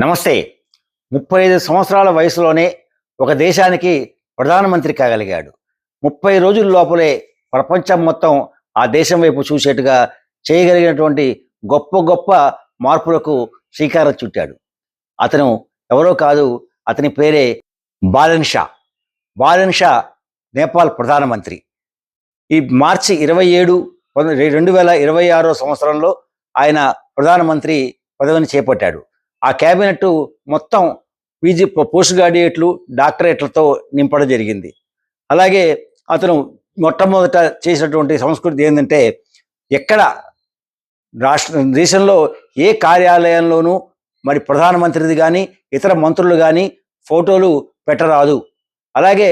నమస్తే. 35 సంవత్సరాల వయసులోనే ఒక దేశానికి ప్రధానమంత్రి కాగలిగాడు. 30 రోజుల లోపలే ప్రపంచం మొత్తం ఆ దేశం వైపు చూసేట్టుగా చేయగలిగినటువంటి గొప్ప గొప్ప మార్పులకు శ్రీకారం చుట్టాడు. అతను ఎవరో కాదు, అతని పేరే బాలన్ షా. బాలన్ షా నేపాల్ ప్రధానమంత్రి. ఈ మార్చి 27, 2026 సంవత్సరంలో ఆయన ప్రధానమంత్రి పదవిని చేపట్టాడు. ఆ క్యాబినెట్ మొత్తం పీజీ పోస్ట్ గ్రాడ్యుయేట్లు, డాక్టరేట్లతో నింపడం జరిగింది. అలాగే అతను మొట్టమొదట చేసినటువంటి సంస్కృతి ఏంటంటే, ఎక్కడ దేశంలో ఏ కార్యాలయంలోనూ మరి ప్రధానమంత్రిది కానీ ఇతర మంత్రులు కానీ ఫోటోలు పెట్టరాదు. అలాగే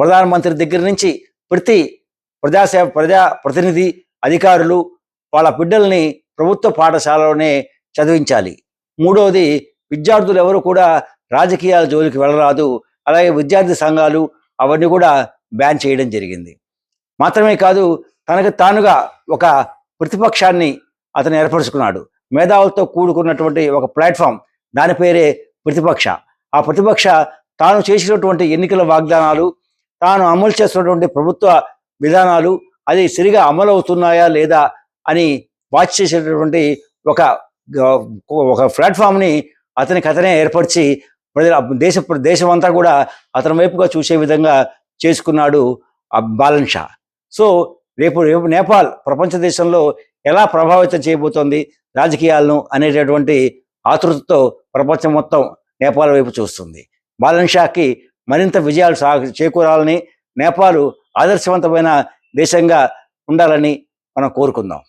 ప్రధానమంత్రి దగ్గర నుంచి ప్రతి ప్రజా ప్రతినిధి, అధికారులు వాళ్ళ బిడ్డల్ని ప్రభుత్వ పాఠశాలలోనే చదివించాలి. మూడవది, విద్యార్థులు ఎవరు కూడా రాజకీయాల జోలికి వెళ్ళరాదు. అలాగే విద్యార్థి సంఘాలు అవన్నీ కూడా బ్యాన్ చేయడం జరిగింది. మాత్రమే కాదు, తనకు తానుగా ఒక ప్రతిపక్షాన్ని అతను ఏర్పరుచుకున్నాడు. మేధావులతో కూడుకున్నటువంటి ఒక ప్లాట్ఫామ్, దాని పేరే ప్రతిపక్ష. ఆ ప్రతిపక్ష తాను చేసినటువంటి ఎన్నికల వాగ్దానాలు, తాను అమలు చేస్తున్నటువంటి ప్రభుత్వ విధానాలు అది సరిగా అమలు అవుతున్నాయా లేదా అని వాచ్ చేసేటటువంటి ఒక ప్లాట్ఫామ్ని అతనే ఏర్పరిచి దేశం అంతా కూడా అతని వైపుగా చూసే విధంగా చేసుకున్నాడు బాలన్ షా. సో రేపు నేపాల్ ప్రపంచ దేశంలో ఎలా ప్రభావితం చేయబోతోంది రాజకీయాలను అనేటటువంటి ఆతృతతో ప్రపంచం మొత్తం నేపాల్ వైపు చూస్తుంది. బాలన్ షాకి మరింత విజయాలు చేకూరాలని, నేపాల్ ఆదర్శవంతమైన దేశంగా ఉండాలని మనం కోరుకుందాం.